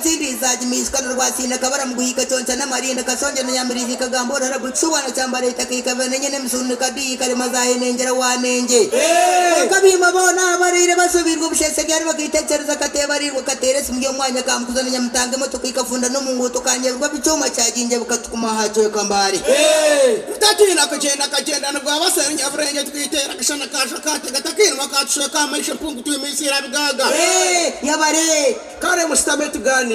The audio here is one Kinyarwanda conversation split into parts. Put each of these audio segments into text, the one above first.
gatsindiza jimishwa rwasina kabara muguhika cyonca n'amarinda kasonje na nyamirizi kagambora ragucubana cyambara itakikavana nyene msunu kadi kare mazahe nengera wanenge kabima bona barire basubirwa bushese gyari bakitekereza kateba ari katerese mgiyo mwanya kamkuzana nyamutange moto kikafunda no munguto kanyerwa bicoma cyajinje bukatukuma hajo kambare tatina kagenda nabwo abasenya frenge twitera kashana kasha kate gatakira makatushe kamarisha pungu tumisira bigaga yabare kare mustame tuganira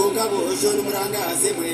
Ungabo jonu murangaze mwe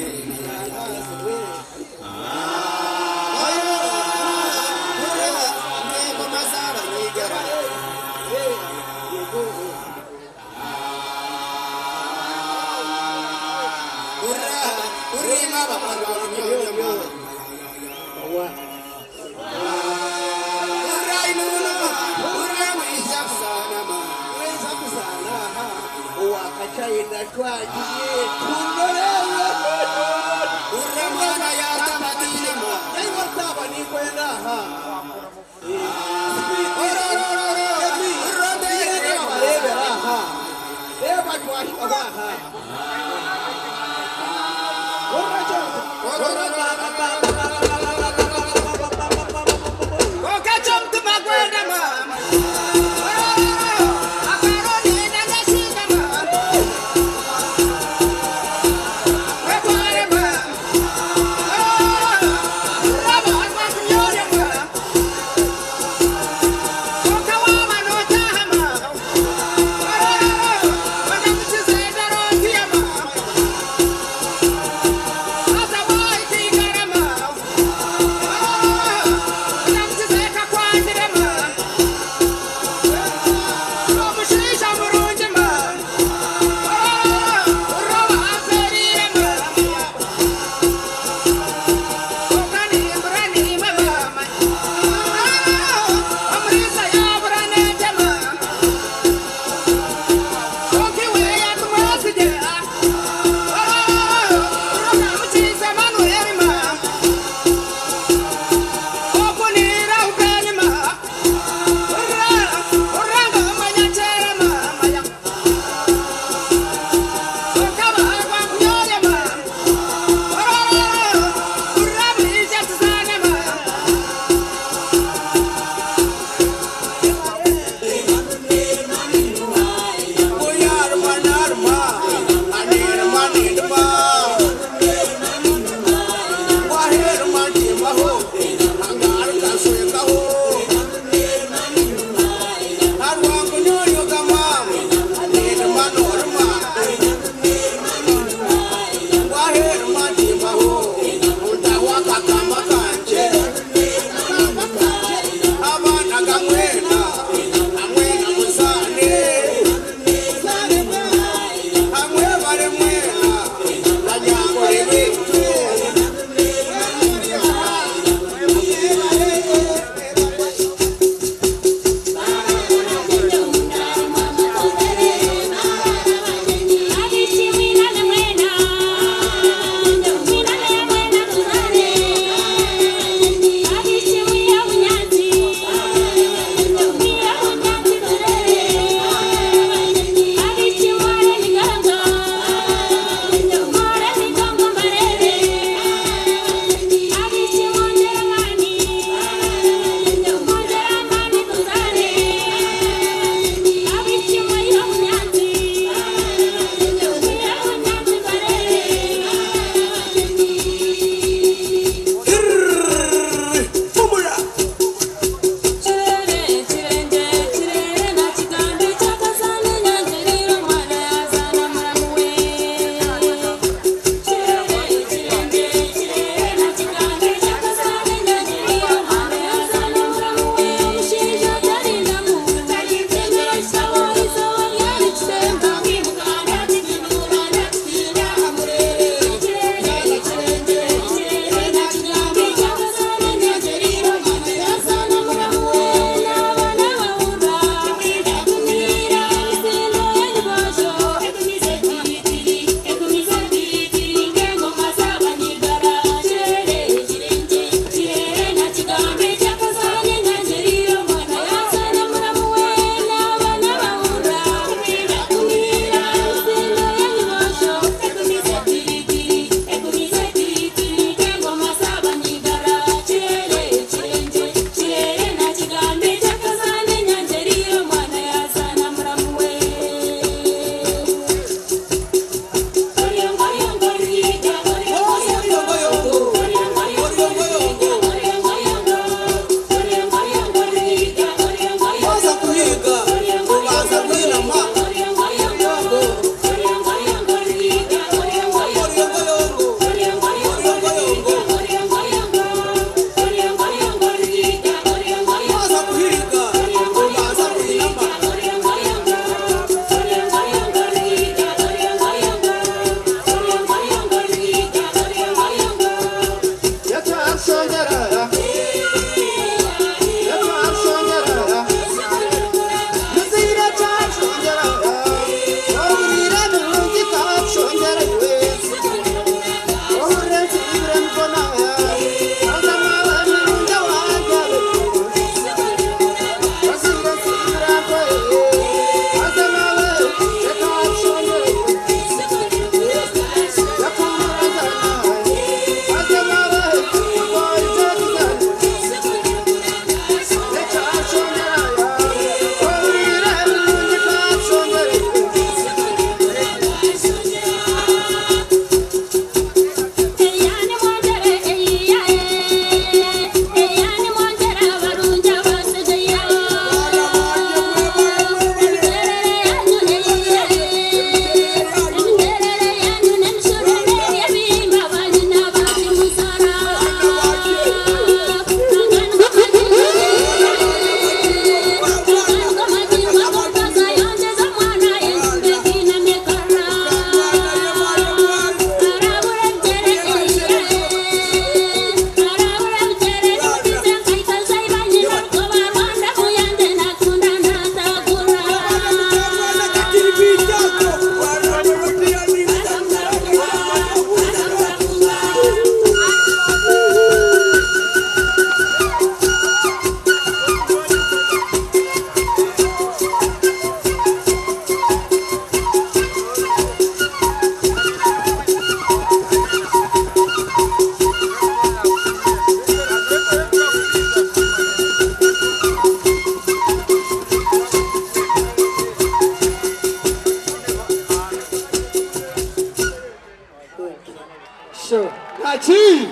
Sure. Achi.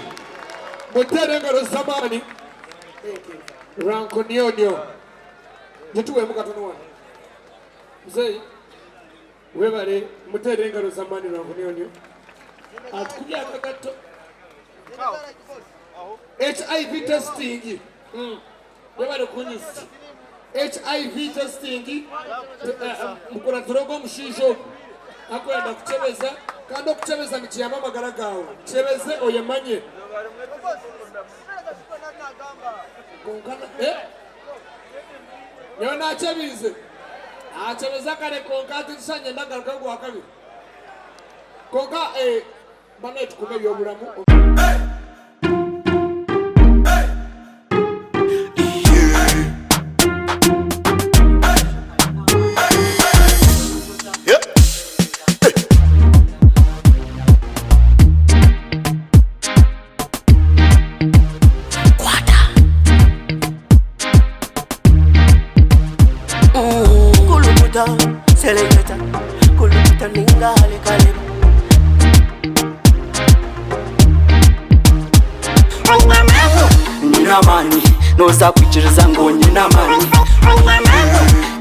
Mutere ngaro samani. Ranko nionyo. Jituwe muka tunuwa. Mzee. Webale mutere ngaro samani ranko nionyo. Atukuja kagato. HIV testing. Webale kunyisi. HIV testing. Mukura turogo mshisho. Akwenda kuchebeza. Kando kuchebeza michiyama magara gawe. Chebeze oyemanye. Konkana Yona achebize. Achebeza kare konkati tusanye ndagaruka gwa kabiri. Konka bane tukume byoburamu. Selecta, kuluta ningale kale. Nina mani, noza kuchiriza ngo nina mani.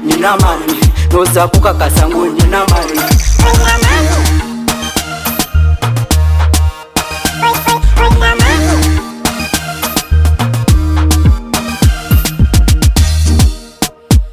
Nina mani, noza kukakasa ngo nina mani.